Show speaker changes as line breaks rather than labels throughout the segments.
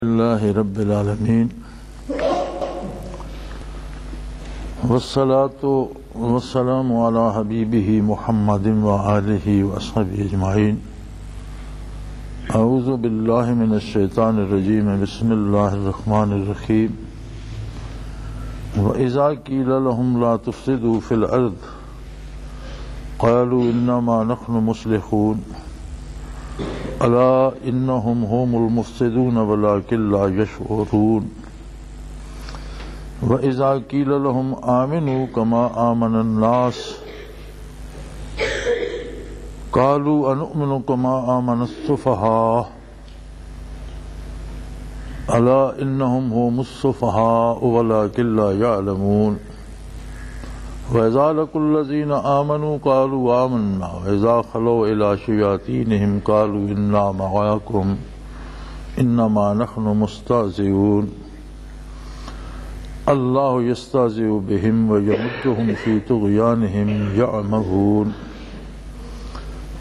اللہ رب العالمین والصلاة والسلام علی حبیبہ محمد وآلہ وصحبہ اجمعین۔ اعوذ باللہ من الشیطان الرجیم، بسم اللہ الرحمن الرحیم۔ وَإِذَا قِيلَ لَهُمْ لَا تُفْسِدُوا فِي الْأَرْضِ قَالُوا إِنَّمَا نَحْنُ مُصْلِحُونَ أَلَا إِنَّهُمْ هُمُ الْمُفْسِدُونَ وَلَكِنْ لَا يَشْعُرُونَ وَإِذَا قِيلَ لَهُمْ آمِنُوا كَمَا آمَنَ النَّاسُ قَالُوا أَنُؤْمِنُ كَمَا آمَنَ السُّفَهَاءُ أَلَا إِنَّهُمْ هُمُ السُّفَهَاءُ وَلَكِنْ لَا يَعْلَمُونَ وَإِذَا لَقُوا الَّذِينَ آمَنُوا قَالُوا آمَنَّا وَإِذَا خَلَوْا إِلَى شَيَاطِينِهِمْ قَالُوا إِنَّا مَعَكُمْ إِنَّمَا نَحْنُ مُسْتَهْزِئُونَ اللَّهُ يَسْتَهْزِئُ بِهِمْ وَيَمُدُّهُمْ فِي طُغْيَانِهِمْ يَعْمَهُونَ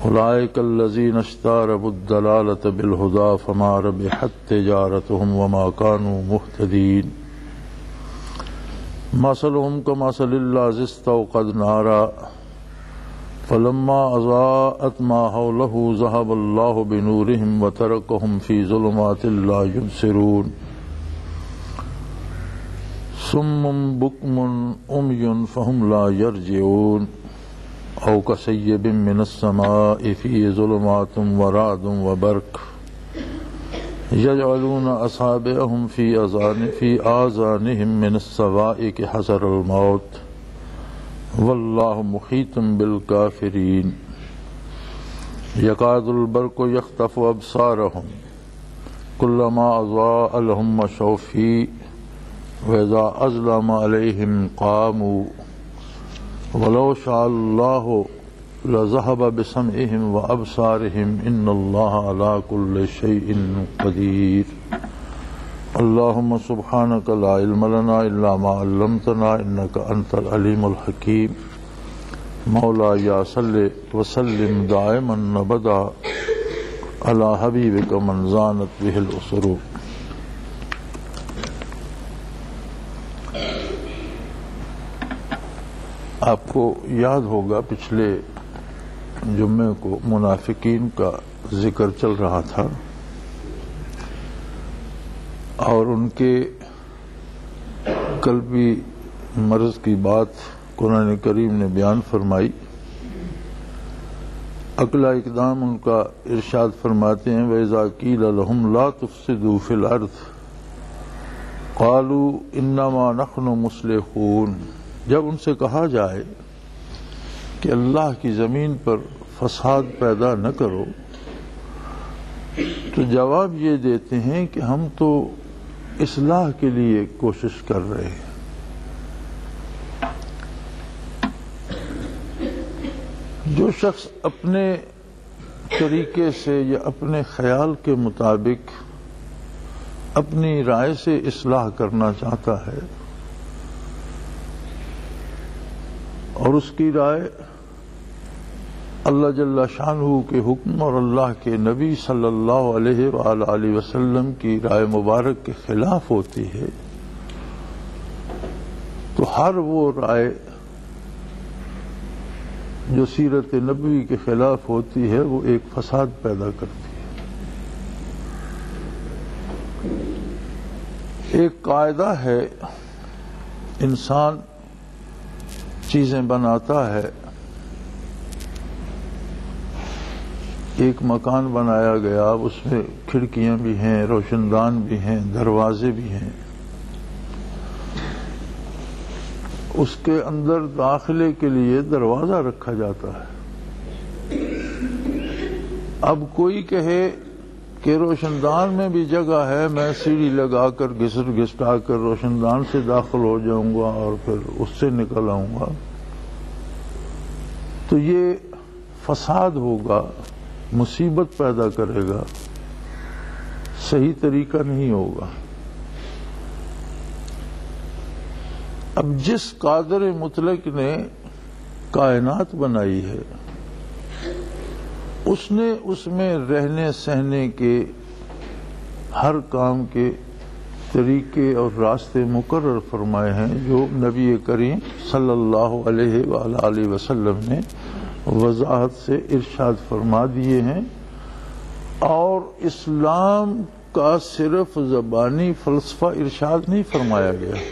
أُولَئِكَ الَّذِينَ اشْتَرَوُا الضَّلَالَةَ بِالْهُدَى فَمَا رَبِحَتْ تِجَارَتُهُمْ وَمَا كَانُوا مُهْتَدِينَ مَثَلُهُمْ كَمَثَلِ الَّذِي اسْتَوْقَدَ نَارًا فَلَمَّا أَضَاءَتْ مَا حَوْلَهُ ذَهَبَ اللَّهُ بِنُورِهِمْ وَتَرَكَهُمْ فِي ظُلُمَاتٍ لَا يُبْصِرُونَ صُمٌّ بُكْمٌ عُمْيٌ فَهُمْ لَا يَرْجِعُونَ أَوْ كَصَيِّبٍ مِّنَ السَّمَاءِ فِيهِ ظُلُمَاتٌ وَرَعْدٌ وَبَرْقٌ يَجْعَلُونَ أَصَابِعَهُمْ فِي آذَانِهِمْ مِنَ الصَّوَاعِقِ حَذَرَ الْمَوْتِ وَاللَّهُ مُحِيطٌ بِالْكَافِرِينَ يَكَادُ الْبَرْقُ يَخْطَفُ أَبْصَارَهُمْ كُلَّمَا أَضَاءَ لَهُم مَشَوْا فِيهِ وَإِذَا أَظْلَمَ عَلَيْهِمْ قَامُوا وَلَوْ شَاءَ اللَّهُ لَذَهَبَ بِسَمْعِهِمْ وَأَبْصَارِهِمْ إِنَّ اللَّهَ عَلَى كُلِّ شَيْءٍ قَدِيرٌ اللهم سبحانك لا علم لنا إلا ما علمتنا إنك أنت العليم الحكيم مولاي صل وسلم دائما أبدا على حبيبك من زانت به الأسر۔ آپ کو یاد ہوگا پچھلے جمعے کو منافقین کا ذکر چل رہا تھا اور ان کے قلبی مرض کی بات قرآن کریم نے بیان فرمائی۔ اگلا اقدام ان کا ارشاد فرماتے ہیں وَإِذَا قِيلَ لَهُمْ لَا تُفْسِدُوا فِي الْأَرْضِ قَالُوا إِنَّمَا نَحْنُ مُصْلِحُونَ، جب ان سے کہا جائے کہ اللہ کی زمین پر فساد پیدا نہ کرو تو جواب یہ دیتے ہیں کہ ہم تو اصلاح کے لیے کوشش کر رہے ہیں۔ جو شخص اپنے طریقے سے یا اپنے خیال کے مطابق اپنی رائے سے اصلاح کرنا چاہتا ہے اور اس کی رائے اللہ جل شانہ کے حکم اور اللہ کے نبی صلی اللہ علیہ وآلہ وسلم کی رائے مبارک کے خلاف ہوتی ہے تو ہر وہ رائے جو سیرت نبوی کے خلاف ہوتی ہے وہ ایک فساد پیدا کرتی ہے۔ ایک قاعدہ ہے، انسان چیزیں بناتا ہے، ایک مکان بنایا گیا، اس میں کھڑکیاں بھی ہیں، روشن دان بھی ہیں، دروازے بھی ہیں، اس کے اندر داخلے کے لیے دروازہ رکھا جاتا ہے۔ اب کوئی کہے کہ روشن دان میں بھی جگہ ہے، میں سیڑھی لگا کر گھسٹا کر روشن دان سے داخل ہو جاؤں گا اور پھر اس سے نکل آؤں گا، تو یہ فساد ہوگا، مصیبت پیدا کرے گا، صحیح طریقہ نہیں ہوگا۔ اب جس قادر مطلق نے کائنات بنائی ہے اس نے اس میں رہنے سہنے کے ہر کام کے طریقے اور راستے مقرر فرمائے ہیں جو نبی کریم صلی اللہ علیہ وآلہ وسلم نے وضاحت سے ارشاد فرما دیے ہیں، اور اسلام کا صرف زبانی فلسفہ ارشاد نہیں فرمایا گیا،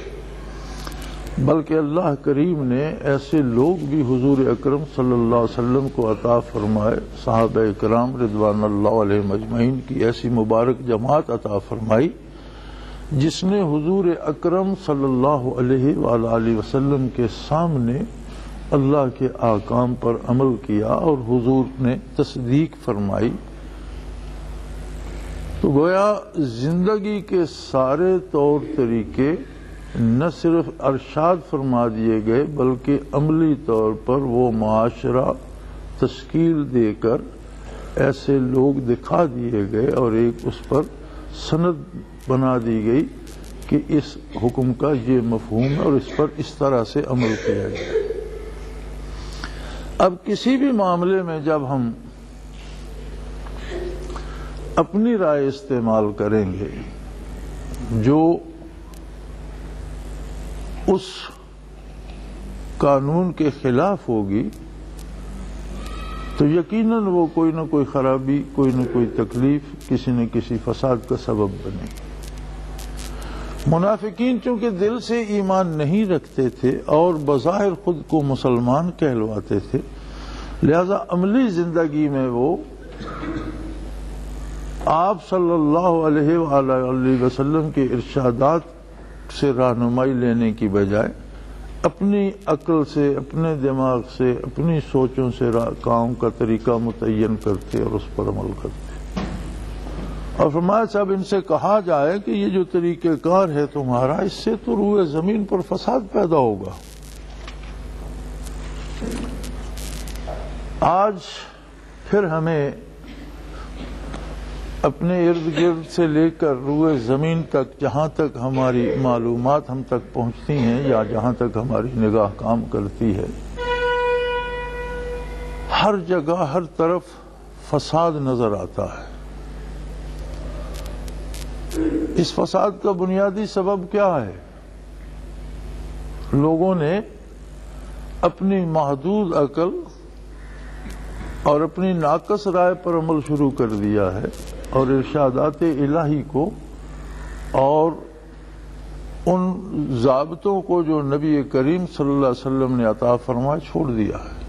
بلکہ اللہ کریم نے ایسے لوگ بھی حضور اکرم صلی اللہ علیہ وسلم کو عطا فرمائے، صحابہ کرام رضوان اللہ علیہم اجمعین کی ایسی مبارک جماعت عطا فرمائی جس نے حضور اکرم صلی اللہ علیہ وآلہ وسلم کے سامنے اللہ کے احکام پر عمل کیا اور حضور نے تصدیق فرمائی۔ تو گویا زندگی کے سارے طور طریقے نہ صرف ارشاد فرما دیے گئے بلکہ عملی طور پر وہ معاشرہ تشکیل دے کر ایسے لوگ دکھا دیے گئے اور ایک اس پر سند بنا دی گئی کہ اس حکم کا یہ مفہوم ہے اور اس پر اس طرح سے عمل کیا جائے۔ اب کسی بھی معاملے میں جب ہم اپنی رائے استعمال کریں گے جو اس قانون کے خلاف ہوگی تو یقیناً وہ کوئی نہ کوئی خرابی، کوئی نہ کوئی تکلیف، کسی نہ کسی فساد کا سبب بنے۔ منافقین چونکہ دل سے ایمان نہیں رکھتے تھے اور بظاہر خود کو مسلمان کہلواتے تھے، لہذا عملی زندگی میں وہ آپ صلی اللہ علیہ وآلہ وسلم کے ارشادات سے رہنمائی لینے کی بجائے اپنی عقل سے، اپنے دماغ سے، اپنی سوچوں سے کام کا طریقہ متعین کرتے اور اس پر عمل کرتے۔ اور فرمایا صاحب ان سے کہا جائے کہ یہ جو طریقہ کار ہے تمہارا، اس سے تو روئے زمین پر فساد پیدا ہوگا۔ آج پھر ہمیں اپنے ارد گرد سے لے کر روئے زمین تک، جہاں تک ہماری معلومات ہم تک پہنچتی ہیں یا جہاں تک ہماری نگاہ کام کرتی ہے، ہر جگہ ہر طرف فساد نظر آتا ہے۔ اس فساد کا بنیادی سبب کیا ہے؟ لوگوں نے اپنی محدود عقل اور اپنی ناقص رائے پر عمل شروع کر دیا ہے اور ارشادات الہی کو اور ان ضابطوں کو جو نبی کریم صلی اللہ علیہ وسلم نے عطا فرمایا چھوڑ دیا ہے۔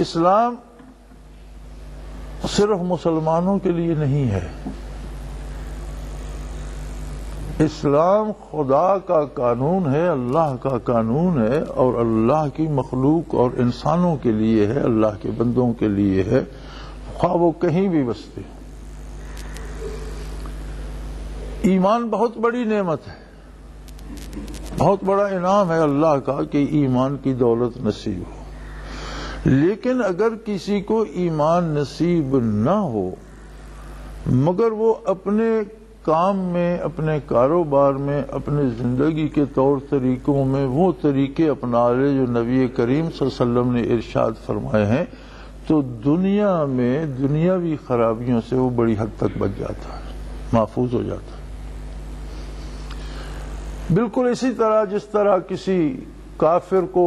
اسلام صرف مسلمانوں کے لیے نہیں ہے، اسلام خدا کا قانون ہے، اللہ کا قانون ہے اور اللہ کی مخلوق اور انسانوں کے لیے ہے، اللہ کے بندوں کے لیے ہے، خواہ وہ کہیں بھی بستے۔ ایمان بہت بڑی نعمت ہے، بہت بڑا انعام ہے اللہ کا کہ ایمان کی دولت نصیب ہو، لیکن اگر کسی کو ایمان نصیب نہ ہو مگر وہ اپنے کام میں، اپنے کاروبار میں، اپنے زندگی کے طور طریقوں میں وہ طریقے اپنا لے جو نبی کریم صلی اللہ علیہ وسلم نے ارشاد فرمائے ہیں، تو دنیا میں دنیاوی خرابیوں سے وہ بڑی حد تک بچ جاتا ہے، محفوظ ہو جاتا ہے۔ بالکل اسی طرح جس طرح کسی کافر کو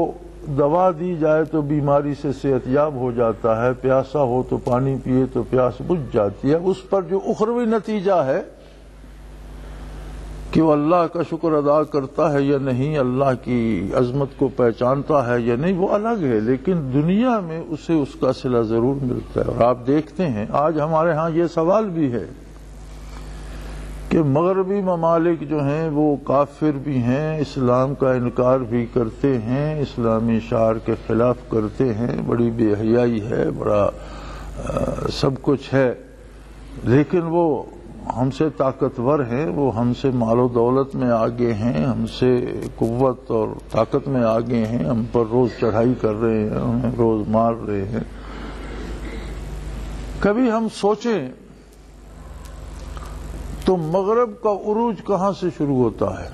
دوا دی جائے تو بیماری سے صحت یاب ہو جاتا ہے، پیاسا ہو تو پانی پیے تو پیاس بجھ جاتی ہے، اس پر جو اخروی نتیجہ ہے کہ وہ اللہ کا شکر ادا کرتا ہے یا نہیں، اللہ کی عظمت کو پہچانتا ہے یا نہیں، وہ الگ ہے، لیکن دنیا میں اسے اس کا صلہ ضرور ملتا ہے۔ اور آپ دیکھتے ہیں آج ہمارے ہاں یہ سوال بھی ہے کہ مغربی ممالک جو ہیں وہ کافر بھی ہیں، اسلام کا انکار بھی کرتے ہیں، اسلامی شعار کے خلاف کرتے ہیں، بڑی بے حیائی ہے، بڑا سب کچھ ہے، لیکن وہ ہم سے طاقتور ہیں، وہ ہم سے مال و دولت میں آگے ہیں، ہم سے قوت اور طاقت میں آگے ہیں، ہم پر روز چڑھائی کر رہے ہیں، ہمیں روز مار رہے ہیں۔ کبھی ہم سوچیں تو مغرب کا عروج کہاں سے شروع ہوتا ہے؟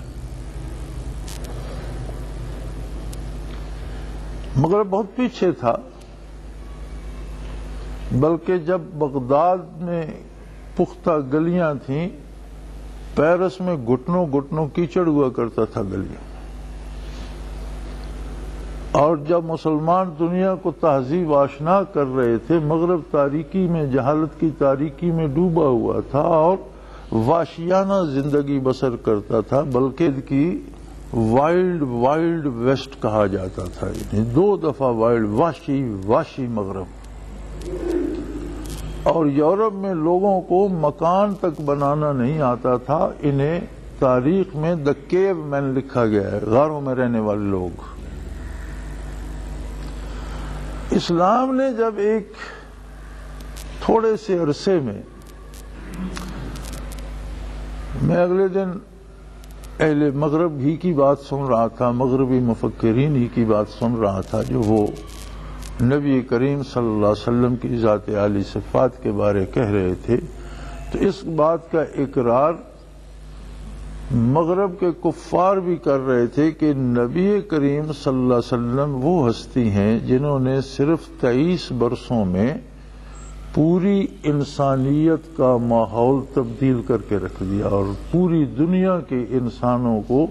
مغرب بہت پیچھے تھا، بلکہ جب بغداد میں پختہ گلیاں تھیں، پیرس میں گھٹنوں گھٹنوں کیچڑ ہوا کرتا تھا گلیوں، اور جب مسلمان دنیا کو تہذیب آشنا کر رہے تھے، مغرب تاریکی میں، جہالت کی تاریکی میں ڈوبا ہوا تھا اور وحشیانہ زندگی بسر کرتا تھا، بلکہ کی وائلڈ ویسٹ کہا جاتا تھا، یعنی 2 دفعہ وائلڈ، وحشی مغرب۔ اور یورپ میں لوگوں کو مکان تک بنانا نہیں آتا تھا، انہیں تاریخ میں دا کیو مین لکھا گیا ہے، غاروں میں رہنے والے لوگ۔ اسلام نے جب ایک تھوڑے سے عرصے میں اگلے دن اہل مغرب ہی کی بات سن رہا تھا، مغربی مفکرین ہی کی بات سن رہا تھا، جو وہ نبی کریم صلی اللہ علیہ وسلم کی ذات عالی صفات کے بارے کہہ رہے تھے، تو اس بات کا اقرار مغرب کے کفار بھی کر رہے تھے کہ نبی کریم صلی اللہ علیہ وسلم وہ ہستی ہیں جنہوں نے صرف 23 برسوں میں پوری انسانیت کا ماحول تبدیل کر کے رکھ دیا اور پوری دنیا کے انسانوں کو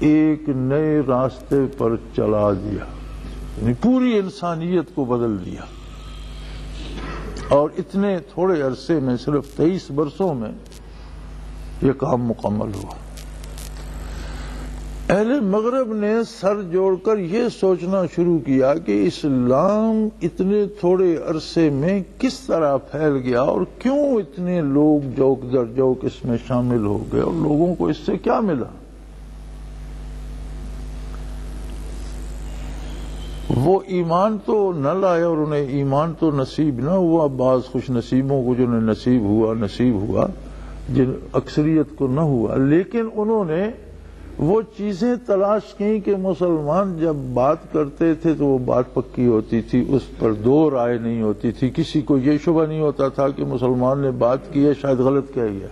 ایک نئے راستے پر چلا دیا، یعنی پوری انسانیت کو بدل دیا، اور اتنے تھوڑے عرصے میں، صرف 23 برسوں میں یہ کام مکمل ہوا۔ اہل مغرب نے سر جوڑ کر یہ سوچنا شروع کیا کہ اسلام اتنے تھوڑے عرصے میں کس طرح پھیل گیا اور کیوں اتنے لوگ جوک در جوک اس میں شامل ہو گئے، اور لوگوں کو اس سے کیا ملا۔ وہ ایمان تو نہ لائے اور انہیں ایمان تو نصیب نہ ہوا، بعض خوش نصیبوں کو جنہیں نصیب ہوا جن اکثریت کو نہ ہوا، لیکن انہوں نے وہ چیزیں تلاش کی کہ مسلمان جب بات کرتے تھے تو وہ بات پکی ہوتی تھی، اس پر 2 رائے نہیں ہوتی تھی، کسی کو یہ شبہ نہیں ہوتا تھا کہ مسلمان نے بات کی ہے شاید غلط کہہ گیا۔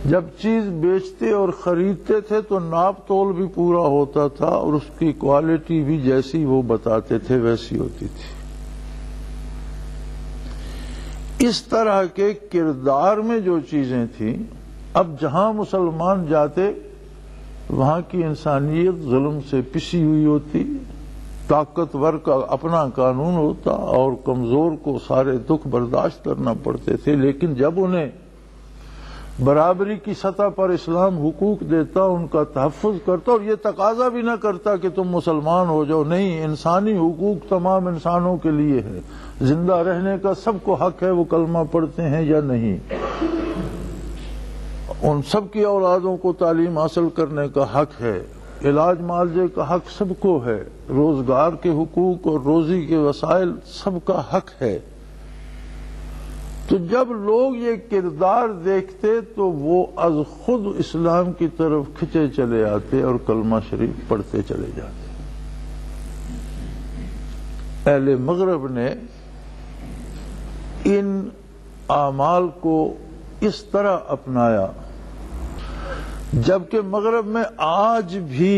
جب چیز بیچتے اور خریدتے تھے تو ناپ تول بھی پورا ہوتا تھا اور اس کی کوالٹی بھی جیسی وہ بتاتے تھے ویسی ہوتی تھی۔ اس طرح کے کردار میں جو چیزیں تھیں، اب جہاں مسلمان جاتے وہاں کی انسانیت ظلم سے پسی ہوئی ہوتی، طاقتور کا اپنا قانون ہوتا اور کمزور کو سارے دکھ برداشت کرنا پڑتے تھے، لیکن جب انہیں برابری کی سطح پر اسلام حقوق دیتا، ان کا تحفظ کرتا اور یہ تقاضا بھی نہ کرتا کہ تم مسلمان ہو جاؤ، نہیں، انسانی حقوق تمام انسانوں کے لیے ہے، زندہ رہنے کا سب کو حق ہے، وہ کلمہ پڑھتے ہیں یا نہیں، ان سب کی اولادوں کو تعلیم حاصل کرنے کا حق ہے، علاج معالجے کا حق سب کو ہے، روزگار کے حقوق اور روزی کے وسائل سب کا حق ہے۔ تو جب لوگ یہ کردار دیکھتے تو وہ از خود اسلام کی طرف کھچے چلے آتے اور کلمہ شریف پڑھتے چلے جاتے۔ اہل مغرب نے ان اعمال کو اس طرح اپنایا، جبکہ مغرب میں آج بھی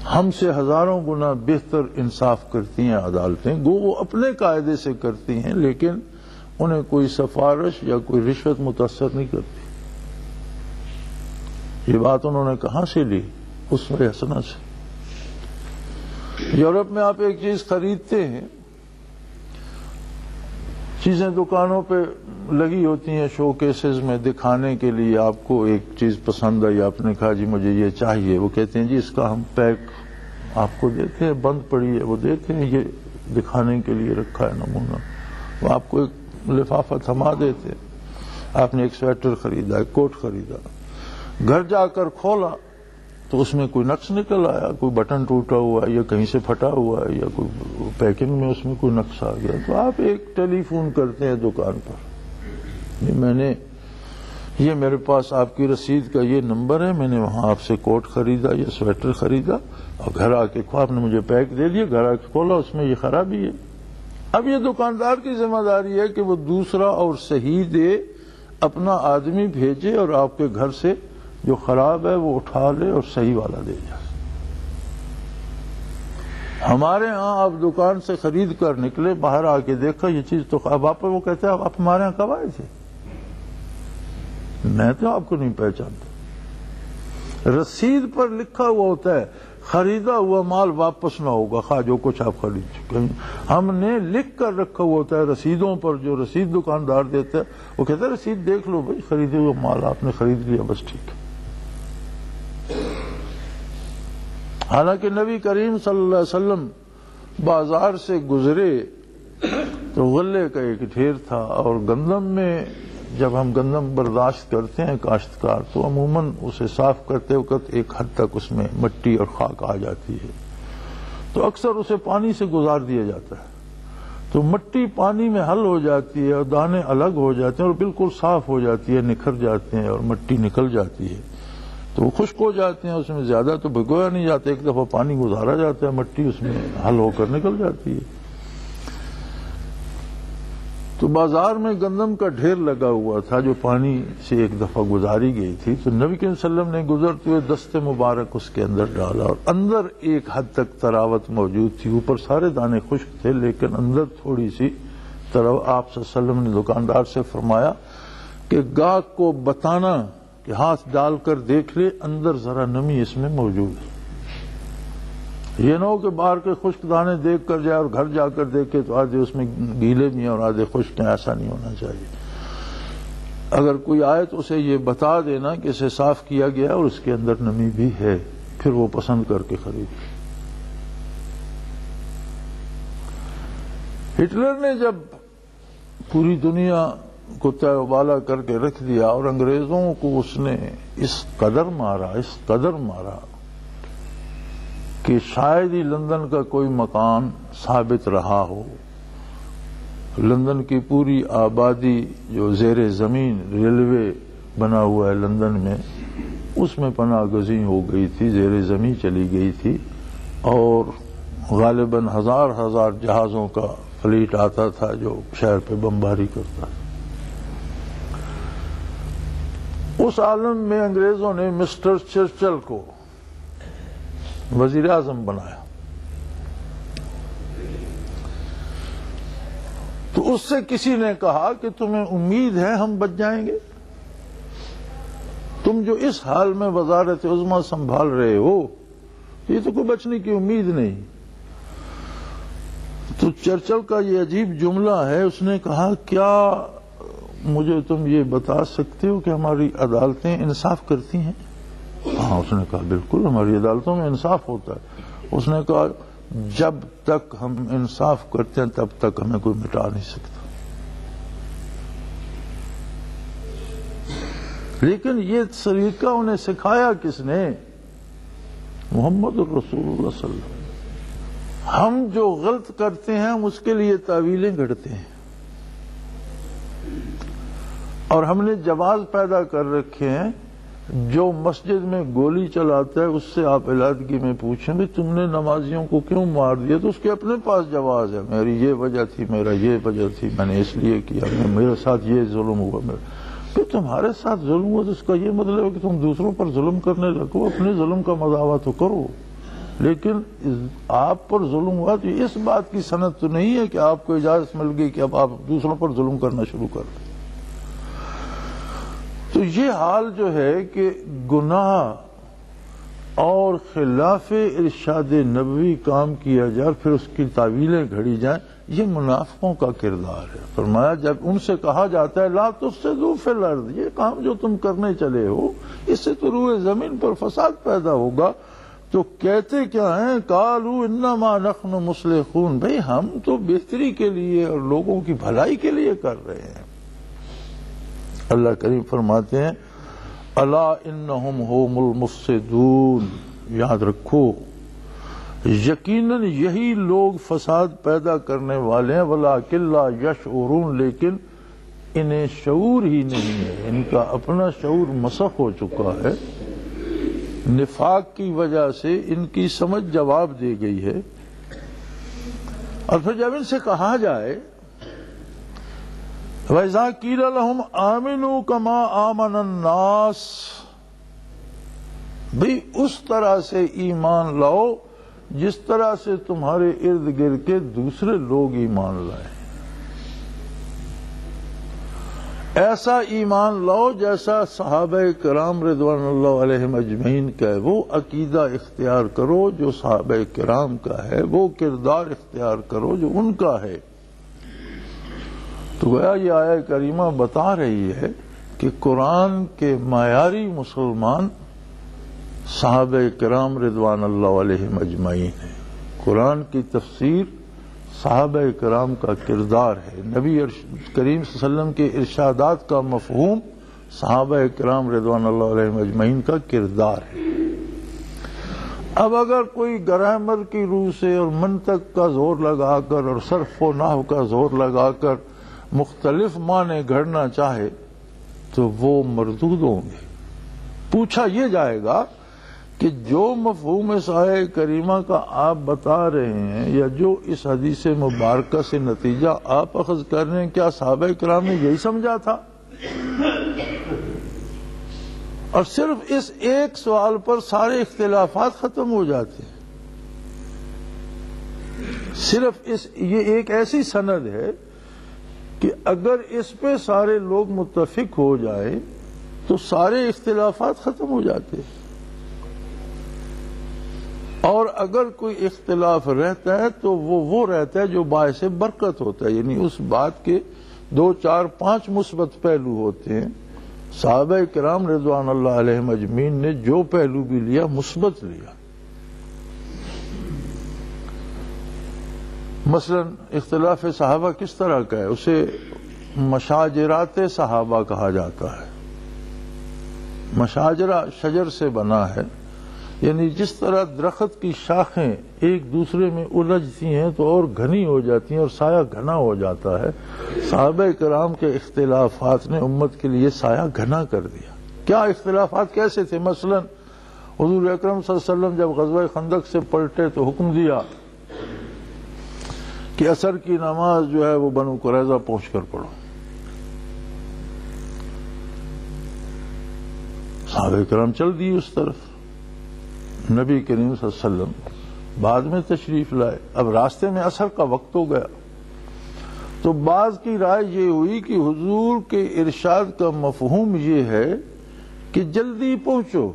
ہم سے ہزاروں گنا بہتر انصاف کرتی ہیں عدالتیں، گو وہ اپنے قاعدے سے کرتی ہیں لیکن انہیں کوئی سفارش یا کوئی رشوت متاثر نہیں کرتی۔ یہ بات انہوں نے کہاں سے لی؟ اسوہ حسنہ سے۔ یورپ میں آپ ایک چیز خریدتے ہیں، چیزیں دکانوں پہ لگی ہوتی ہیں شو کیسز میں دکھانے کے لیے، آپ کو ایک چیز پسند آئی، آپ نے کہا جی مجھے یہ چاہیے، وہ کہتے ہیں جی اس کا ہم پیک آپ کو دیتے ہیں، بند پڑی ہے، وہ دیتے ہیں، یہ دکھانے کے لیے رکھا ہے نمونہ، وہ آپ کو ایک لفافہ تھما دیتے ہیں۔ آپ نے ایک سویٹر خریدا، ایک کوٹ خریدا، گھر جا کر کھولا تو اس میں کوئی نقص نکل آیا، کوئی بٹن ٹوٹا ہوا ہے یا کہیں سے پھٹا ہوا ہے یا کوئی پیکنگ میں اس میں کوئی نقص آ گیا، تو آپ ایک ٹیلی فون کرتے ہیں دکان پر، یہ میرے پاس آپ کی رسید کا یہ نمبر ہے، میں نے وہاں آپ سے کوٹ خریدا یا سویٹر خریدا اور گھر آ کے آپ نے مجھے پیک دے دیا، گھر آ کے کھولا اس میں یہ خرابی ہے۔ اب یہ دکاندار کی ذمہ داری ہے کہ وہ دوسرا اور صحیح دے، اپنا آدمی بھیجے اور آپ کے گھر سے جو خراب ہے وہ اٹھا لے اور صحیح والا دے جائے۔ ہمارے ہاں آپ دکان سے خرید کر نکلے، باہر آ کے دیکھا یہ چیز تو اب آپ وہ کہتے ہیں آپ ہمارے ہاں کب آئے تھے؟ میں تو آپ کو نہیں پہچانتا۔ رسید پر لکھا ہوا ہوتا ہے خریدا ہوا مال واپس نہ ہوگا، خواہ جو کچھ آپ خرید چکے ہیں۔ ہم نے لکھ کر رکھا ہوا ہوتا ہے رسیدوں پر، جو رسید دکاندار دیتا ہے وہ کہتا ہے رسید دیکھ لو بھائی، خریدے ہوا مال آپ نے خرید لیا، بس ٹھیک ہے۔ حالانکہ نبی کریم صلی اللہ علیہ وسلم بازار سے گزرے تو غلے کا ایک ڈھیر تھا، اور گندم میں جب ہم گندم برداشت کرتے ہیں کاشتکار تو عموماً اسے صاف کرتے وقت ایک حد تک اس میں مٹی اور خاک آ جاتی ہے، تو اکثر اسے پانی سے گزار دیا جاتا ہے، تو مٹی پانی میں حل ہو جاتی ہے اور دانے الگ ہو جاتے ہیں اور بالکل صاف ہو جاتی ہے، نکھر جاتے ہیں اور مٹی نکل جاتی ہے، تو وہ خشک ہو جاتے ہیں، اس میں زیادہ تو بھگویا نہیں جاتا، ایک دفعہ پانی گزارا جاتا ہے، مٹی اس میں حل ہو کر نکل جاتی ہے۔ تو بازار میں گندم کا ڈھیر لگا ہوا تھا جو پانی سے ایک دفعہ گزاری گئی تھی، تو نبی کریم صلی اللہ علیہ وسلم نے گزرتے ہوئے دست مبارک اس کے اندر ڈالا، اور اندر ایک حد تک تراوت موجود تھی، اوپر سارے دانے خشک تھے لیکن اندر تھوڑی سی تراوت۔ آپ صلی اللہ علیہ وسلم نے دکاندار سے فرمایا کہ گاہک کو بتانا کہ ہاتھ ڈال کر دیکھ لے اندر ذرا نمی اس میں موجود ہے، یہ نہ ہو کہ باہر کے خشک دانے دیکھ کر جائے اور گھر جا کر دیکھے تو آدھے اس میں گیلے بھی ہیں اور آدھے خشک ہیں، ایسا نہیں ہونا چاہیے۔ اگر کوئی آئے تو اسے یہ بتا دینا کہ اسے صاف کیا گیا اور اس کے اندر نمی بھی ہے، پھر وہ پسند کر کے خرید۔ ہٹلر نے جب پوری دنیا کو تہ و بالا کر کے رکھ دیا اور انگریزوں کو اس نے اس قدر مارا کہ شاید ہی لندن کا کوئی مکان ثابت رہا ہو، لندن کی پوری آبادی جو زیر زمین ریلوے بنا ہوا ہے لندن میں، اس میں پناہ گزین ہو گئی تھی، زیر زمین چلی گئی تھی، اور غالباً ہزار جہازوں کا فلیٹ آتا تھا جو شہر پہ بمباری کرتا تھا۔ اس عالم میں انگریزوں نے مسٹر چرچل کو وزیر اعظم بنایا، تو اس سے کسی نے کہا کہ تمہیں امید ہے ہم بچ جائیں گے؟ تم جو اس حال میں وزارت عظمیٰ سنبھال رہے ہو یہ تو کوئی بچنے کی امید نہیں۔ تو چرچل کا یہ عجیب جملہ ہے، اس نے کہا کیا مجھے تم یہ بتا سکتے ہو کہ ہماری عدالتیں انصاف کرتی ہیں؟ ہاں، اس نے کہا بالکل ہماری عدالتوں میں انصاف ہوتا ہے۔ اس نے کہا جب تک ہم انصاف کرتے ہیں تب تک ہمیں کوئی مٹا نہیں سکتا۔ لیکن یہ طریقہ انہیں سکھایا کس نے؟ محمد الرسول اللہ صلی اللہ علیہ وسلم۔ ہم جو غلط کرتے ہیں ہم اس کے لیے تعویلیں گھڑتے ہیں، اور ہم نے جواز پیدا کر رکھے ہیں۔ جو مسجد میں گولی چلاتا ہے اس سے آپ علیحدگی میں پوچھیں بھی تم نے نمازیوں کو کیوں مار دیا، تو اس کے اپنے پاس جواز ہے، میری یہ وجہ تھی، میرا یہ وجہ تھی، میں نے اس لیے کیا، میرے ساتھ یہ ظلم ہوا۔ پھر تمہارے ساتھ ظلم ہوا تو اس کا یہ مطلب ہے کہ تم دوسروں پر ظلم کرنے لگو، اپنے ظلم کا مداوع تو کرو، لیکن آپ پر ظلم ہوا تو اس بات کی سند تو نہیں ہے کہ آپ کو اجازت مل گئی کہ اب آپ دوسروں پر ظلم کرنا شروع کر دیں۔ تو یہ حال جو ہے کہ گناہ اور خلاف ارشاد نبوی کام کیا جائے اور پھر اس کی تعویلیں گھڑی جائیں، یہ منافقوں کا کردار ہے۔ فرمایا جب ان سے کہا جاتا ہے لا تفسدوا فی الارض، یہ کام جو تم کرنے چلے ہو اس سے تو روئے زمین پر فساد پیدا ہوگا، تو کہتے کیا ہیں؟ قالوا انما نحن مصلحون، بھئی ہم تو بہتری کے لیے اور لوگوں کی بھلائی کے لیے کر رہے ہیں۔ اللہ کریم فرماتے ہیں الا انہم هم المفسدون، یاد رکھو یقیناً یہی لوگ فساد پیدا کرنے والے ہیں، ولکن لا یشعرون، لیکن انہیں شعور ہی نہیں ہے، ان کا اپنا شعور مسخ ہو چکا ہے، نفاق کی وجہ سے ان کی سمجھ جواب دے گئی ہے۔ اور پھر جب ان سے کہا جائے وَإِذَا قِيلَ لَهُمْ آمِنُوا كَمَا آمَنَ النَّاسُ، بھئی اس طرح سے ایمان لاؤ جس طرح سے تمہارے ارد گرد کے دوسرے لوگ ایمان لائیں، ایسا ایمان لاؤ جیسا صحابہ کرام رضوان اللہ علیہم اجمعین کا ہے، وہ عقیدہ اختیار کرو جو صحابہ کرام کا ہے، وہ کردار اختیار کرو جو ان کا ہے۔ تو گویا یہ آیہ کریمہ بتا رہی ہے کہ قرآن کے معیاری مسلمان صحابہ کرام رضوان اللہ علیہم اجمعین ہیں۔ قرآن کی تفسیر صحابہ کرام کا کردار ہے، نبی کریم صلی اللہ علیہ وسلم کے ارشادات کا مفہوم صحابہ کرام رضوان اللہ علیہم اجمعین کا کردار ہے۔ اب اگر کوئی گرامر کی روح سے اور منطق کا زور لگا کر اور صرف و نحو کا زور لگا کر مختلف معنی گھڑنا چاہے تو وہ مردود ہوں گے۔ پوچھا یہ جائے گا کہ جو مفہوم اس آیہ کریمہ کا آپ بتا رہے ہیں یا جو اس حدیث مبارکہ سے نتیجہ آپ اخذ کر رہے ہیں، کیا صحابہ کرام نے یہی سمجھا تھا؟ اور صرف اس ایک سوال پر سارے اختلافات ختم ہو جاتے ہیں۔ صرف یہ ایک ایسی سند ہے کہ اگر اس پہ سارے لوگ متفق ہو جائیں تو سارے اختلافات ختم ہو جاتے ہیں، اور اگر کوئی اختلاف رہتا ہے تو وہ رہتا ہے جو باعث برکت ہوتا ہے، یعنی اس بات کے 2 4 5 مثبت پہلو ہوتے ہیں۔ صحابہ کرام رضوان اللہ علیہم اجمعین نے جو پہلو بھی لیا مثبت لیا۔ مثلا اختلاف صحابہ کس طرح کا ہے؟ اسے مشاجرات صحابہ کہا جاتا ہے۔ مشاجرہ شجر سے بنا ہے، یعنی جس طرح درخت کی شاخیں ایک دوسرے میں الجھتی ہیں تو اور گھنی ہو جاتی ہیں اور سایہ گھنا ہو جاتا ہے، صحابہ کرام کے اختلافات نے امت کے لیے سایہ گھنا کر دیا۔ کیا اختلافات کیسے تھے؟ مثلا حضور اکرم صلی اللہ علیہ وسلم جب غزوہ خندق سے پلٹے تو حکم دیا کہ عصر کی نماز جو ہے وہ بنو قریظہ پہنچ کر پڑھو۔ صحابہ کرام چل دیے اس طرف، نبی کریم صلی اللہ علیہ وسلم بعد میں تشریف لائے۔ اب راستے میں عصر کا وقت ہو گیا تو بعض کی رائے یہ ہوئی کہ حضور کے ارشاد کا مفہوم یہ ہے کہ جلدی پہنچو،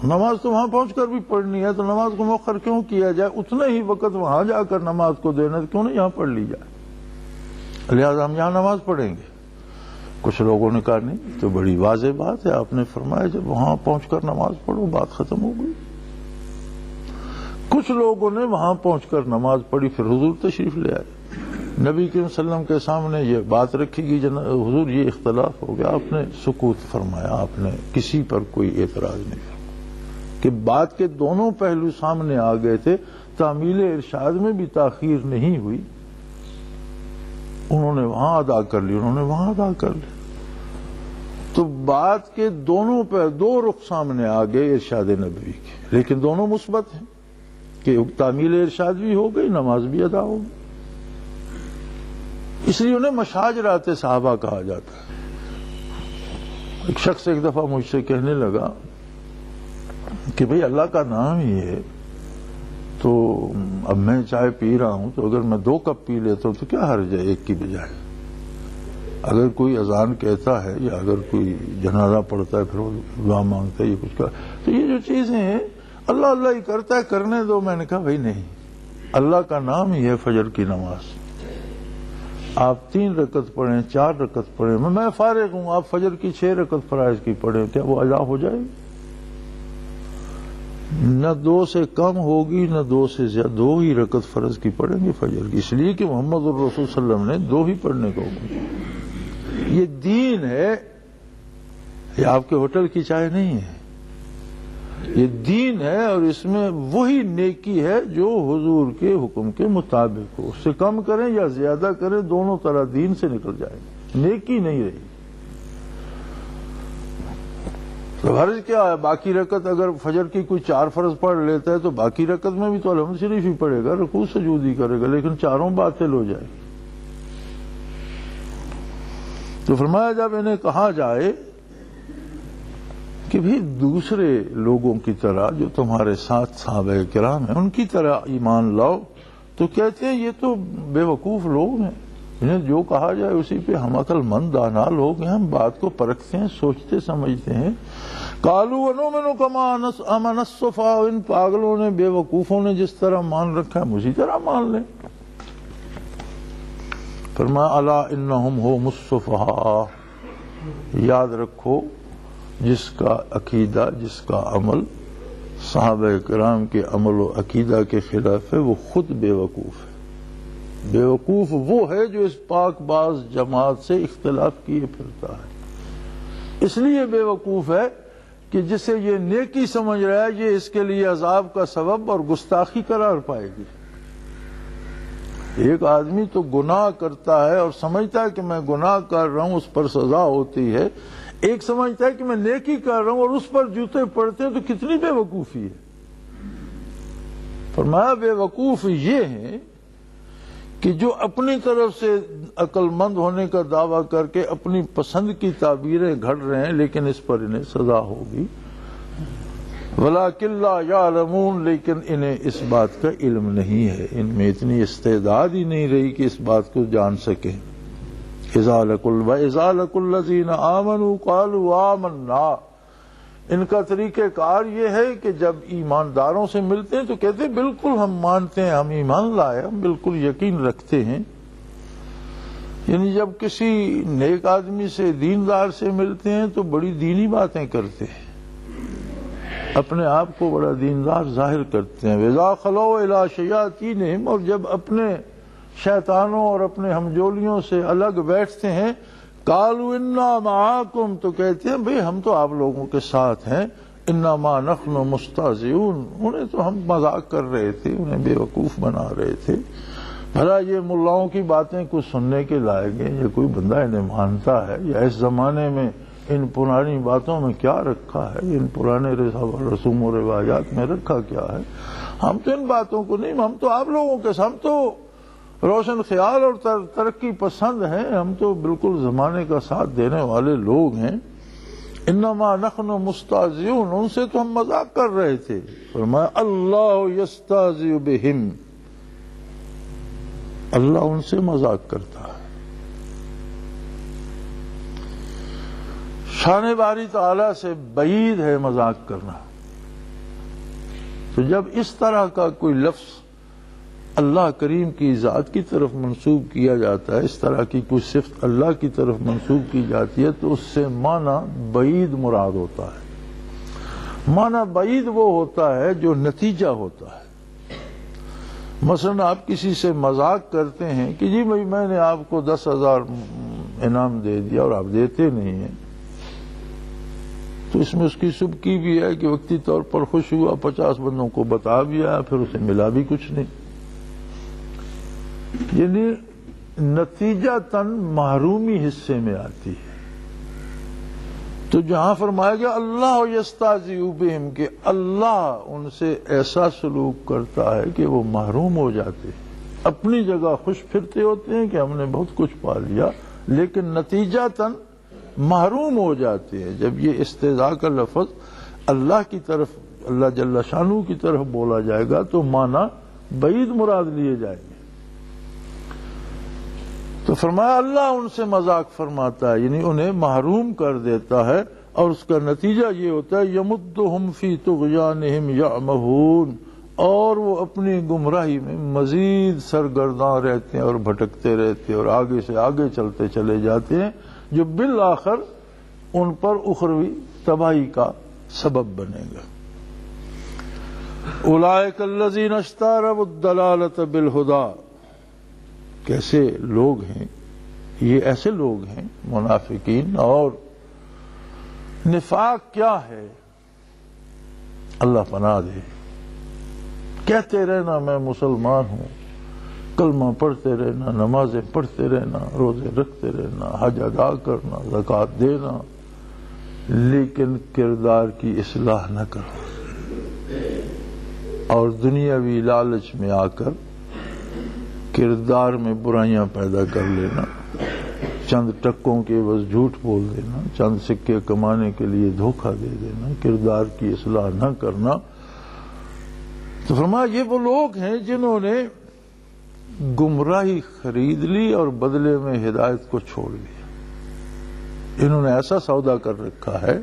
نماز تو وہاں پہنچ کر بھی پڑھنی ہے تو نماز کو مؤخر کیوں کیا جائے، اتنا ہی وقت وہاں جا کر نماز کو دینا کیوں نہیں یہاں پڑھ لی جائے، لہذا ہم یہاں نماز پڑھیں گے۔ کچھ لوگوں نے کہا نہیں، تو بڑی واضح بات ہے، آپ نے فرمایا جب وہاں پہنچ کر نماز پڑھو، بات ختم ہو گئی۔ کچھ لوگوں نے وہاں پہنچ کر نماز پڑھی، پھر حضور تشریف لے آئے، نبی کریم صلی اللہ علیہ وسلم کے سامنے یہ بات رکھی گئی، حضور یہ اختلاف ہو گیا، آپ نے سکوت فرمایا، آپ نے کسی پر کوئی اعتراض نہیں فرمایا کہ بات کے دونوں پہلو سامنے آ گئے تھے، تعمیل ارشاد میں بھی تاخیر نہیں ہوئی، انہوں نے وہاں ادا کر لی، انہوں نے وہاں ادا کر لی، تو بات کے دونوں پہ 2 رخ سامنے آ گئے ارشاد نبوی کے، لیکن دونوں مثبت ہیں کہ تعمیل ارشاد بھی ہو گئی، نماز بھی ادا ہو گئی، اس لیے انہیں مشاجرات صحابہ کہا جاتا ہے۔ ایک شخص ایک دفعہ مجھ سے کہنے لگا کہ بھئی اللہ کا نام ہی ہے، تو اب میں چائے پی رہا ہوں تو اگر میں 2 کپ پی لیتا ہوں تو کیا حرج ہے ایک کی بجائے؟ اگر کوئی اذان کہتا ہے یا اگر کوئی جنازہ پڑھتا ہے پھر وہ دعا مانگتا ہے، یہ کچھ تو یہ جو چیزیں ہیں اللہ اللہ ہی کرتا ہے، کرنے دو۔ میں نے کہا بھائی نہیں، اللہ کا نام ہی ہے فجر کی نماز، آپ 3 رکعت پڑھیں، 4 رکعت پڑھیں، میں فارغ ہوں، آپ فجر کی 6 رکعت فرائض کی پڑھیں، کیا وہ ادا ہو جائے گی؟ نہ 2 سے کم ہوگی نہ 2 سے زیادہ، 2 ہی رکعت فرض کی پڑھیں گے فجر کی، اس لیے کہ محمد الرسول صلی اللہ علیہ وسلم نے 2 ہی پڑھنے کو حکم۔ یہ دین ہے، یہ آپ کے ہوٹل کی چائے نہیں ہے، یہ دین ہے، اور اس میں وہی نیکی ہے جو حضور کے حکم کے مطابق ہو، اس سے کم کریں یا زیادہ کریں دونوں طرح دین سے نکل جائیں گے، نیکی نہیں رہی۔ تو حرج کیا ہے؟ باقی رکعت اگر فجر کی کوئی 4 فرض پڑھ لیتا ہے تو باقی رکعت میں بھی تو الحمد شریف ہی پڑھے گا، رکوع سجود ہی کرے گا، لیکن 4 باطل ہو جائے گی۔ تو فرمایا جب انہیں کہا جائے کہ بھی دوسرے لوگوں کی طرح جو تمہارے ساتھ صحابہ کرام ہیں ان کی طرح ایمان لاؤ، تو کہتے ہیں یہ تو بے وقوف لوگ ہیں، انہیں جو کہا جائے اسی پہ ہم عقل مند دانا لوگ ہیں، ہم بات کو پرکھتے ہیں، سوچتے سمجھتے ہیں۔ قالوا ونؤمن كما آمن السفهاء، ان پاگلوں نے بے وقوفوں نے جس طرح مان رکھا ہے ہم اسی طرح مان لیں۔ فرمایا الا انہم هم السفهاء، یاد رکھو جس کا عقیدہ جس کا عمل صحابہ کرام کے عمل و عقیدہ کے خلاف ہے وہ خود بے وقوف ہے۔ بے وقوف وہ ہے جو اس پاک باز جماعت سے اختلاف کیے پھرتا ہے، اس لیے بے وقوف ہے کہ جسے یہ نیکی سمجھ رہا ہے یہ اس کے لیے عذاب کا سبب اور گستاخی قرار پائے گی۔ ایک آدمی تو گناہ کرتا ہے اور سمجھتا ہے کہ میں گناہ کر رہا ہوں اس پر سزا ہوتی ہے، ایک سمجھتا ہے کہ میں نیکی کر رہا ہوں اور اس پر جوتے پڑتے ہیں، تو کتنی بے وقوفی ہے۔ فرمایا بے وقوف یہ ہیں کہ جو اپنی طرف سے عقل مند ہونے کا دعویٰ کر کے اپنی پسند کی تعبیریں گھڑ رہے ہیں، لیکن اس پر انہیں سزا ہوگی۔ وَلَٰكِن لَّا يَعْلَمُونَ، لیکن انہیں اس بات کا علم نہیں ہے، ان میں اتنی استعداد ہی نہیں رہی کہ اس بات کو جان سکیں۔ اِذَا لَقُوا الَّذِينَ آمَنُوا قَالُوا آمَنَّا، ان کا طریقہ کار یہ ہے کہ جب ایمانداروں سے ملتے ہیں تو کہتے ہیں بالکل ہم مانتے ہیں، ہم ایمان لائے، ہم بالکل یقین رکھتے ہیں۔ یعنی جب کسی نیک آدمی سے دیندار سے ملتے ہیں تو بڑی دینی باتیں کرتے ہیں، اپنے آپ کو بڑا دیندار ظاہر کرتے ہیں۔ وَإِذَا خَلَوْا إِلَىٰ شَيَاطِینِهِمْ، اور جب اپنے شیطانوں اور اپنے ہمجولیوں سے الگ بیٹھتے ہیں، قَالُوا إِنَّا مَعَاكُمْ، تو کہتے ہیں بھئی ہم تو آپ لوگوں کے ساتھ ہیں، إِنَّمَا نَحْنُ مُسْتَهْزِئُونَ، انہیں تو ہم مذاق کر رہے تھے، انہیں بے وقوف بنا رہے تھے۔ بھلا یہ ملاؤں کی باتیں کچھ سننے کے لائق ہیں؟ یہ کوئی بندہ انہیں مانتا ہے؟ یا اس زمانے میں ان پرانی باتوں میں کیا رکھا ہے، ان پرانے رسوم و روایات میں رکھا کیا ہے؟ ہم تو ان باتوں کو نہیں، ہم تو آپ لوگوں کے ساتھ، ہم تو روشن خیال اور ترقی پسند ہیں، ہم تو بالکل زمانے کا ساتھ دینے والے لوگ ہیں۔ انما نحن مستہزئون، ان سے تو ہم مذاق کر رہے تھے۔ فرمایا اللہ یستہزئ بہم، اللہ ان سے مذاق کرتا ہے۔ شان باری تعالیٰ سے بعید ہے مذاق کرنا۔ تو جب اس طرح کا کوئی لفظ اللہ کریم کی ذات کی طرف منسوب کیا جاتا ہے، اس طرح کی کوئی صفت اللہ کی طرف منسوب کی جاتی ہے، تو اس سے معنی بعید مراد ہوتا ہے۔ معنی بعید وہ ہوتا ہے جو نتیجہ ہوتا ہے۔ مثلا آپ کسی سے مذاق کرتے ہیں کہ جی بھائی میں نے آپ کو 10,000 انعام دے دیا اور آپ دیتے نہیں ہیں، تو اس میں اس کی سبکی بھی ہے کہ وقتی طور پر خوش ہوا، 50 بندوں کو بتا بھی آیا، پھر اسے ملا بھی کچھ نہیں۔ یعنی نتیجہ تن محرومی حصے میں آتی ہے۔ تو جہاں فرمایا گیا اللہ یستہزئ بہم، کہ اللہ ان سے ایسا سلوک کرتا ہے کہ وہ محروم ہو جاتے ہیں، اپنی جگہ خوش پھرتے ہوتے ہیں کہ ہم نے بہت کچھ پا لیا، لیکن نتیجہ تن محروم ہو جاتے ہیں۔ جب یہ استہزاء کا لفظ اللہ کی طرف، اللہ جل شانہ کی طرف بولا جائے گا تو معنی بعید مراد لیے جائیں گے۔ تو فرمایا اللہ ان سے مذاق فرماتا ہے، یعنی انہیں محروم کر دیتا ہے، اور اس کا نتیجہ یہ ہوتا ہے یمدہم فی طغیانہم یعمہون، اور وہ اپنی گمراہی میں مزید سرگرداں رہتے ہیں اور بھٹکتے رہتے ہیں اور آگے سے آگے چلتے چلے جاتے ہیں، جو بالآخر ان پر اخروی تباہی کا سبب بنے گا۔ اولئک الذین اشتروا الضلالۃ بالہدی، کیسے لوگ ہیں یہ؟ ایسے لوگ ہیں منافقین۔ اور نفاق کیا ہے؟ اللہ پناہ دے، کہتے رہنا میں مسلمان ہوں، کلمہ پڑھتے رہنا، نمازیں پڑھتے رہنا، روزے رکھتے رہنا، حج ادا کرنا، زکوٰۃ دینا، لیکن کردار کی اصلاح نہ کرنا، اور دنیاوی لالچ میں آ کر کردار میں برائیاں پیدا کر لینا، چند ٹکوں کے بس جھوٹ بول دینا، چند سکے کمانے کے لیے دھوکہ دے دینا، کردار کی اصلاح نہ کرنا. تو فرمایا یہ وہ لوگ ہیں جنہوں نے گمراہی خرید لی اور بدلے میں ہدایت کو چھوڑ دیا. انہوں نے ایسا سودا کر رکھا ہے،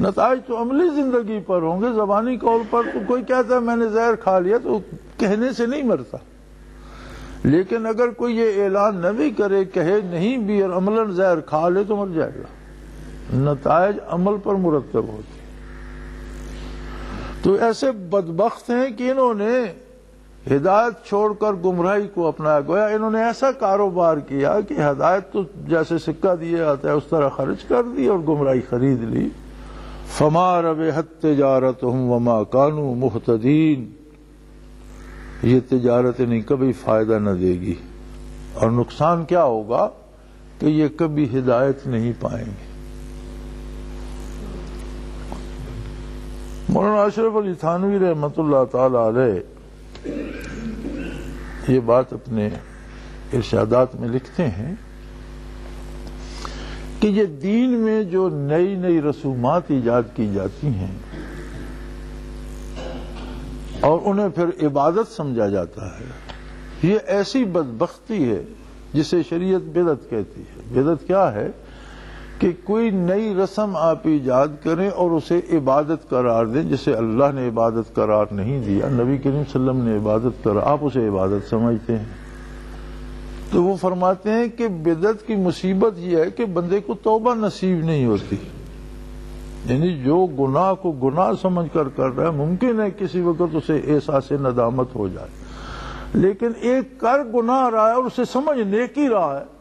نتائج تو عملی زندگی پر ہوں گے. زبانی قول پر تو کوئی کہتا ہے میں نے زہر کھا لیا تو کہنے سے نہیں مرتا، لیکن اگر کوئی یہ اعلان نہ بھی کرے، کہے نہیں بھی اور عملاً زہر کھا لے تو مر جائے گا. نتائج عمل پر مرتب ہوتے. تو ایسے بدبخت ہیں کہ انہوں نے ہدایت چھوڑ کر گمراہی کو اپنایا. گویا انہوں نے ایسا کاروبار کیا کہ ہدایت تو جیسے سکہ دیا جاتا ہے اس طرح خرچ کر دی اور گمراہی خرید لی. فما ربحت تجارتہم وما کانوا مہتدین. یہ تجارت انہیں کبھی فائدہ نہ دے گی اور نقصان کیا ہوگا کہ یہ کبھی ہدایت نہیں پائیں گے. مولانا اشرف علی تھانوی رحمۃ اللہ تعالی علیہ یہ بات اپنے ارشادات میں لکھتے ہیں کہ یہ دین میں جو نئی نئی رسومات ایجاد کی جاتی ہیں اور انہیں پھر عبادت سمجھا جاتا ہے، یہ ایسی بدبختی ہے جسے شریعت بدعت کہتی ہے. بدعت کیا ہے کہ کوئی نئی رسم آپ ایجاد کریں اور اسے عبادت قرار دیں جسے اللہ نے عبادت قرار نہیں دیا، نبی کریم صلی اللہ علیہ وسلم نے عبادت قرار، آپ اسے عبادت سمجھتے ہیں. تو وہ فرماتے ہیں کہ بدعت کی مصیبت یہ ہے کہ بندے کو توبہ نصیب نہیں ہوتی. یعنی جو گناہ کو گناہ سمجھ کر رہا ہے ممکن ہے کسی وقت اسے احساس ندامت ہو جائے، لیکن ایک کر گناہ رہا ہے اور اسے سمجھ نیکی رہا ہے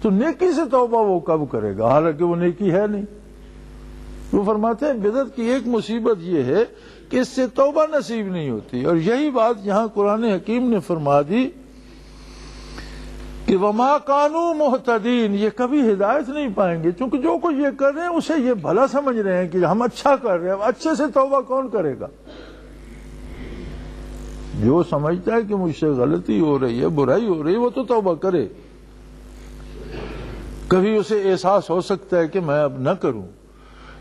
تو نیکی سے توبہ وہ کب کرے گا، حالانکہ وہ نیکی ہے نہیں. وہ فرماتے ہیں بدعت کی ایک مصیبت یہ ہے کہ اس سے توبہ نصیب نہیں ہوتی. اور یہی بات یہاں قرآن حکیم نے فرما دی کہ وما کانوا مہتدین، یہ کبھی ہدایت نہیں پائیں گے. چونکہ جو کچھ یہ کر رہے ہیں اسے یہ بھلا سمجھ رہے ہیں کہ ہم اچھا کر رہے ہیں. اچھے سے توبہ کون کرے گا؟ جو سمجھتا ہے کہ مجھ سے غلطی ہو رہی ہے، برائی ہو رہی ہے، وہ تو توبہ کرے. کبھی اسے احساس ہو سکتا ہے کہ میں اب نہ کروں،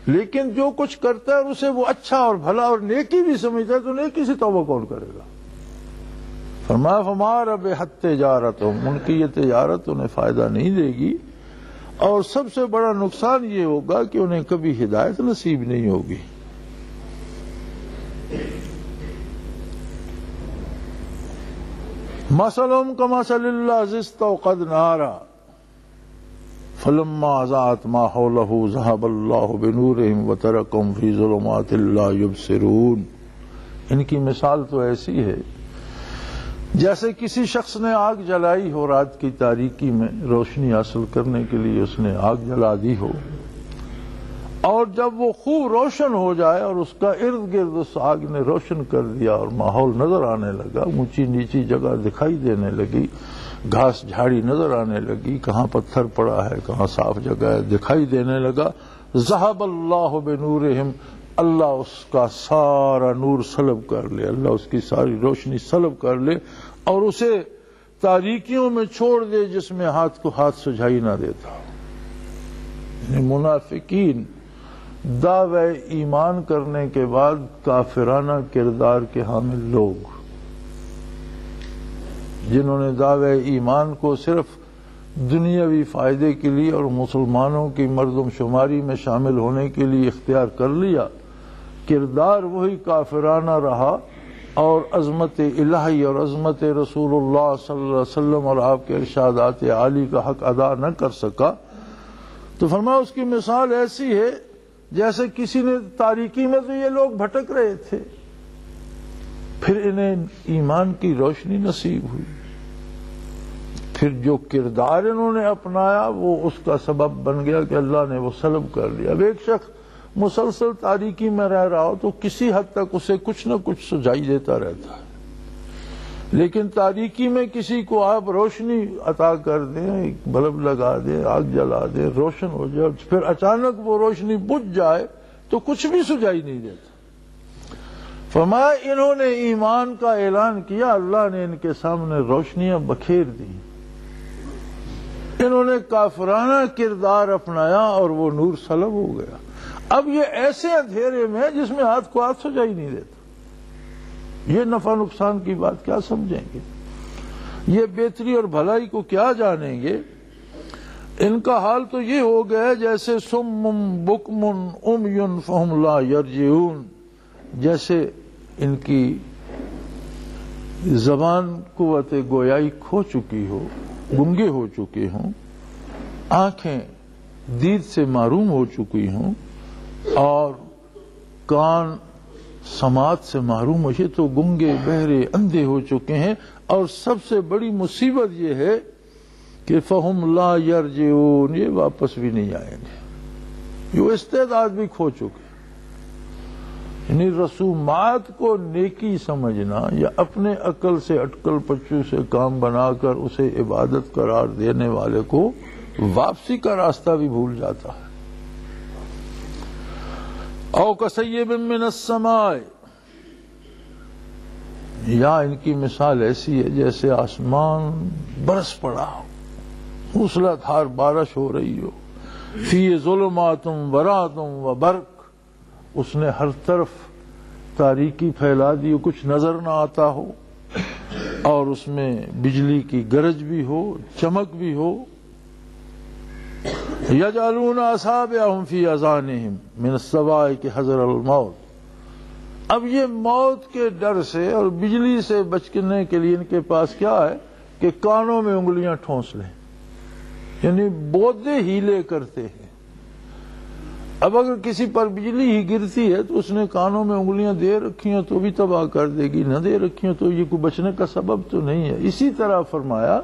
لیکن جو کچھ کرتا ہے اسے وہ اچھا اور بھلا اور نیکی بھی سمجھتا ہے تو نیکی سے توبہ کون کرے گا؟ فرمایا فما ربحت تجارتہم، ان کی یہ تجارت انہیں فائدہ نہیں دے گی اور سب سے بڑا نقصان یہ ہوگا کہ انہیں کبھی ہدایت نصیب نہیں ہوگی. مثلهم كمثل الذي استوقد نارا فلما اضاءت ما حوله ذهب الله بنورهم وتركهم في ظلمات لا يبصرون. ان کی مثال تو ایسی ہے جیسے کسی شخص نے آگ جلائی ہو، رات کی تاریکی میں روشنی حاصل کرنے کے لیے اس نے آگ جلا دی ہو، اور جب وہ خوب روشن ہو جائے اور اس کا ارد گرد اس آگ نے روشن کر دیا اور ماحول نظر آنے لگا، اونچی نیچی جگہ دکھائی دینے لگی، گھاس جھاڑی نظر آنے لگی، کہاں پتھر پڑا ہے کہاں صاف جگہ ہے دکھائی دینے لگا. ذہب اللہ بنورہم، اللہ اس کا سارا نور سلب کر لے، اللہ اس کی ساری روشنی سلب کر لے اور اسے تاریکیوں میں چھوڑ دے جس میں ہاتھ کو ہاتھ سجھائی نہ دیتا. یعنی منافقین دعوی ایمان کرنے کے بعد کافرانہ کردار کے حامل لوگ، جنہوں نے دعوی ایمان کو صرف دنیاوی فائدے کے لیے اور مسلمانوں کی مردم شماری میں شامل ہونے کے لیے اختیار کر لیا، کردار وہی کافرانہ رہا اور عظمت الہی اور عظمت رسول اللہ صلی اللہ علیہ وسلم اور آپ کے ارشادات عالی کا حق ادا نہ کر سکا. تو فرمایا اس کی مثال ایسی ہے جیسے کسی نے تاریکی میں تو یہ لوگ بھٹک رہے تھے، پھر انہیں ایمان کی روشنی نصیب ہوئی، پھر جو کردار انہوں نے اپنایا وہ اس کا سبب بن گیا کہ اللہ نے وہ سلب کر لیا. اب ایک شخص مسلسل تاریکی میں رہ رہا ہو تو کسی حد تک اسے کچھ نہ کچھ سجائی دیتا رہتا ہے، لیکن تاریکی میں کسی کو آپ روشنی عطا کر دیں، ایک بلب لگا دیں، آگ جلا دیں، روشن ہو جائے، پھر اچانک وہ روشنی بجھ جائے تو کچھ بھی سجائی نہیں دیتا. فرمایا انہوں نے ایمان کا اعلان کیا، اللہ نے ان کے سامنے روشنیاں بکھیر دی، انہوں نے کافرانہ کردار اپنایا اور وہ نور سلب ہو گیا۔ اب یہ ایسے اندھیرے میں جس میں ہاتھ کو ہاتھ سجائی نہیں دیتا، یہ نفع نقصان کی بات کیا سمجھیں گے؟ یہ بہتری اور بھلائی کو کیا جانیں گے؟ ان کا حال تو یہ ہو گیا جیسے سم بکم عمی فہم لا یرجعون، جیسے ان کی زبان قوت گویائی کھو چکی ہو، گنگے ہو چکے ہوں، آنکھیں دید سے محروم ہو چکی ہوں، اور کان سماعت سے محروم ہو، یہ تو گنگے بہرے اندھے ہو چکے ہیں۔ اور سب سے بڑی مصیبت یہ ہے کہ فہم لا یرجعون، یہ واپس بھی نہیں آئیں گے، یہ استعداد بھی کھو چکے۔ یعنی رسومات کو نیکی سمجھنا یا اپنے عقل سے اٹکل پچو سے کام بنا کر اسے عبادت قرار دینے والے کو واپسی کا راستہ بھی بھول جاتا ہے۔ او کصیب من السماء، یا ان کی مثال ایسی ہے جیسے آسمان برس پڑا ہو، موسلا دھار بارش ہو رہی ہو، فی ظلمات ورعد وبرق، اس نے ہر طرف تاریکی پھیلا دی، کچھ نظر نہ آتا ہو، اور اس میں بجلی کی گرج بھی ہو، چمک بھی ہو۔ یجعلون اصابعهم فی اذانہم من الصواعق حذر الموت، اب یہ موت کے ڈر سے اور بجلی سے بچنے کے لیے ان کے پاس کیا ہے کہ کانوں میں انگلیاں ٹھونس لیں، یعنی بودے ہیلے کرتے ہیں۔ اب اگر کسی پر بجلی ہی گرتی ہے تو اس نے کانوں میں انگلیاں دے رکھی ہیں تو بھی تباہ کر دے گی، نہ دے رکھی ہیں تو یہ کوئی بچنے کا سبب تو نہیں ہے۔ اسی طرح فرمایا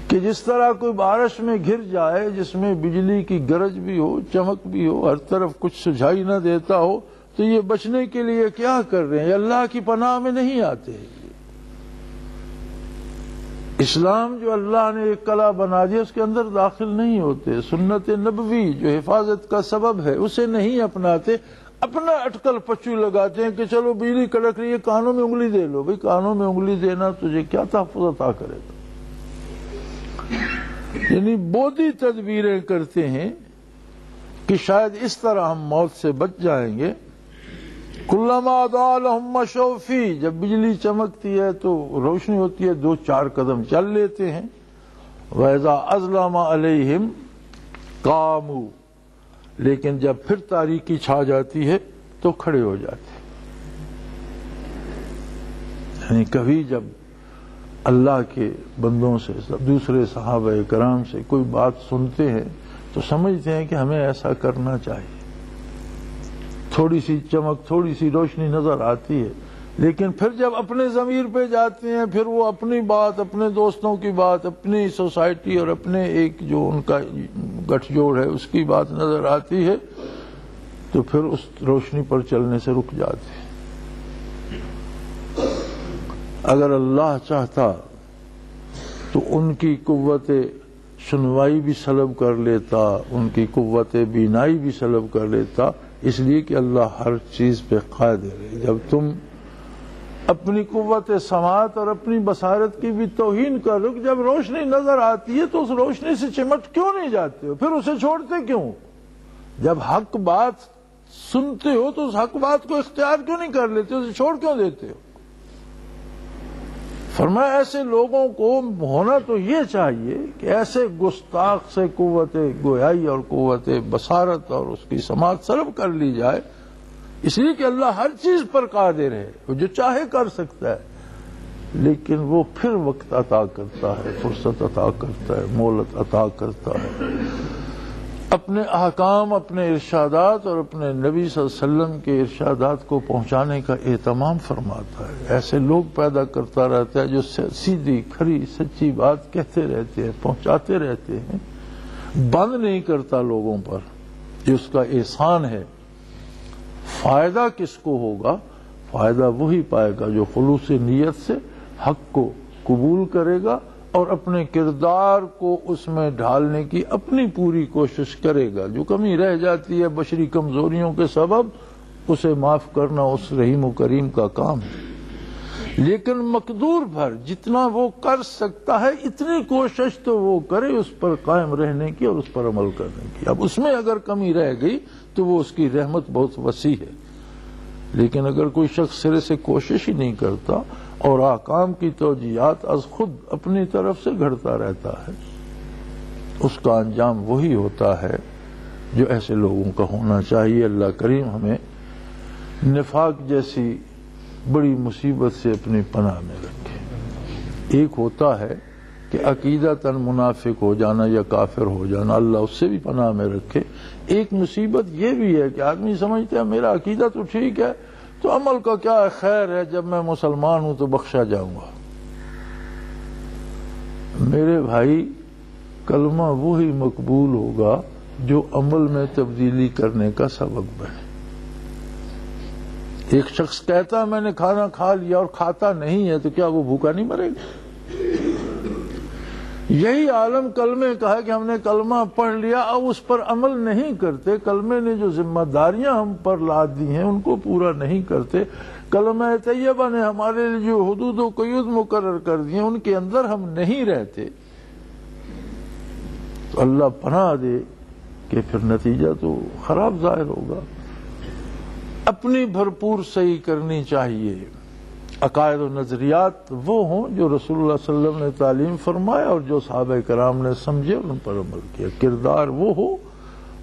کہ جس طرح کوئی بارش میں گر جائے جس میں بجلی کی گرج بھی ہو، چمک بھی ہو، ہر طرف کچھ سجھائی نہ دیتا ہو، تو یہ بچنے کے لیے کیا کر رہے ہیں؟ یہ اللہ کی پناہ میں نہیں آتے۔ اسلام جو اللہ نے ایک کلا بنا دیا اس کے اندر داخل نہیں ہوتے، سنت نبوی جو حفاظت کا سبب ہے اسے نہیں اپناتے، اپنا اٹکل پچو لگاتے ہیں کہ چلو بجلی کڑک رہی ہے کانوں میں انگلی دے لو۔ بھئی کانوں میں انگلی دینا تجھے کیا تحفظ عطا کرے گا؟ یعنی بودی تدبیریں کرتے ہیں کہ شاید اس طرح ہم موت سے بچ جائیں گے۔ کلما اضاء لهم مشوا فیہ، جب بجلی چمکتی ہے تو روشنی ہوتی ہے، 2-4 قدم چل لیتے ہیں۔ وَإِذَا أَظْلَمَ عَلَيْهِمْ قَامُوا، لیکن جب پھر تاریکی چھا جاتی ہے تو کھڑے ہو جاتے ہیں۔ یعنی کبھی جب اللہ کے بندوں سے دوسرے صحابہ کرام سے کوئی بات سنتے ہیں تو سمجھتے ہیں کہ ہمیں ایسا کرنا چاہیے، تھوڑی سی چمک تھوڑی سی روشنی نظر آتی ہے، لیکن پھر جب اپنے ضمیر پہ جاتے ہیں پھر وہ اپنی بات، اپنے دوستوں کی بات، اپنی سوسائٹی اور اپنے ایک جو ان کا گٹھ جوڑ ہے اس کی بات نظر آتی ہے تو پھر اس روشنی پر چلنے سے رک جاتے ہیں۔ اگر اللہ چاہتا تو ان کی قوت سنوائی بھی سلب کر لیتا، ان کی قوت بینائی بھی سلب کر لیتا، اس لیے کہ اللہ ہر چیز پہ قادر ہے۔ جب تم اپنی قوت سماعت اور اپنی بصارت کی بھی توہین کر رہے، جب روشنی نظر آتی ہے تو اس روشنی سے چمٹ کیوں نہیں جاتے ہو؟ پھر اسے چھوڑتے کیوں؟ جب حق بات سنتے ہو تو اس حق بات کو اختیار کیوں نہیں کر لیتے، اسے چھوڑ کیوں دیتے ہو؟ فرمایا ایسے لوگوں کو ہونا تو یہ چاہیے کہ ایسے گستاخ سے قوت گویائی اور قوت بصارت اور اس کی سماعت سلب کر لی جائے، اس لیے کہ اللہ ہر چیز پر قادر ہے، وہ جو چاہے کر سکتا ہے، لیکن وہ پھر وقت عطا کرتا ہے، فرصت عطا کرتا ہے، مہلت عطا کرتا ہے، اپنے احکام، اپنے ارشادات اور اپنے نبی صلی اللہ علیہ وسلم کے ارشادات کو پہنچانے کا اہتمام فرماتا ہے۔ ایسے لوگ پیدا کرتا رہتا ہے جو سیدھی کھری سچی بات کہتے رہتے ہیں، پہنچاتے رہتے ہیں، بند نہیں کرتا لوگوں پر، یہ اس کا احسان ہے۔ فائدہ کس کو ہوگا؟ فائدہ وہی پائے گا جو خلوص نیت سے حق کو قبول کرے گا اور اپنے کردار کو اس میں ڈھالنے کی اپنی پوری کوشش کرے گا۔ جو کمی رہ جاتی ہے بشری کمزوریوں کے سبب، اسے معاف کرنا اس رحیم و کریم کا کام ہے۔ لیکن مقدور بھر جتنا وہ کر سکتا ہے اتنی کوشش تو وہ کرے اس پر قائم رہنے کی اور اس پر عمل کرنے کی. اب اس میں اگر کمی رہ گئی تو وہ اس کی رحمت بہت وسیع ہے. لیکن اگر کوئی شخص سرے سے کوشش ہی نہیں کرتا اور احکام کی توجیہات از خود اپنی طرف سے گھڑتا رہتا ہے، اس کا انجام وہی ہوتا ہے جو ایسے لوگوں کا ہونا چاہیے. اللہ کریم ہمیں نفاق جیسی بڑی مصیبت سے اپنی پناہ میں رکھے. ایک ہوتا ہے کہ عقیدتاً منافق ہو جانا یا کافر ہو جانا، اللہ اس سے بھی پناہ میں رکھے. ایک مصیبت یہ بھی ہے کہ آدمی سمجھتے ہیں میرا عقیدہ تو ٹھیک ہے تو عمل کا کیا خیر ہے، جب میں مسلمان ہوں تو بخشا جاؤں گا. میرے بھائی، کلمہ وہی مقبول ہوگا جو عمل میں تبدیلی کرنے کا سبب بنے. ایک شخص کہتا ہے میں نے کھانا کھا لیا اور کھاتا نہیں ہے تو کیا وہ بھوکا نہیں مرے گا؟ یہی عالم کلمے کا ہے کہ ہم نے کلمہ پڑھ لیا، اب اس پر عمل نہیں کرتے. کلمے نے جو ذمہ داریاں ہم پر لاد دی ہیں ان کو پورا نہیں کرتے. کلمہ طیبہ نے ہمارے لیے جو حدود و قیود مقرر کر دی ہیں ان کے اندر ہم نہیں رہتے، تو اللہ پناہ دے کہ پھر نتیجہ تو خراب ظاہر ہوگا. اپنی بھرپور صحیح کرنی چاہیے. عقائد و نظریات وہ ہوں جو رسول اللہ صلی اللہ علیہ وسلم نے تعلیم فرمایا اور جو صحابہ کرام نے سمجھے اور ان پر عمل کیا. کردار وہ ہو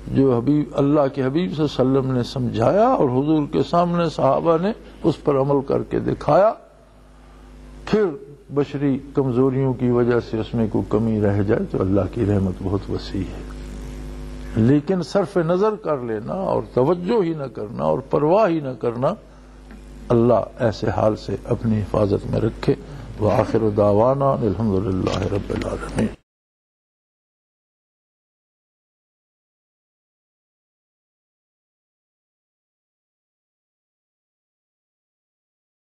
جو اللہ کے حبیب صلی اللہ علیہ وسلم نے سمجھایا اور حضور کے سامنے صحابہ نے اس پر عمل کر کے دکھایا. پھر بشری کمزوریوں کی وجہ سے اس میں کوئی کمی رہ جائے تو اللہ کی رحمت بہت وسیع ہے. لیکن صرف نظر کر لینا اور توجہ ہی نہ کرنا اور پرواہ ہی نہ کرنا، اللہ ایسے حال سے اپنی حفاظت میں رکھے. وآخر دعوانا الحمدللہ رب العالمین.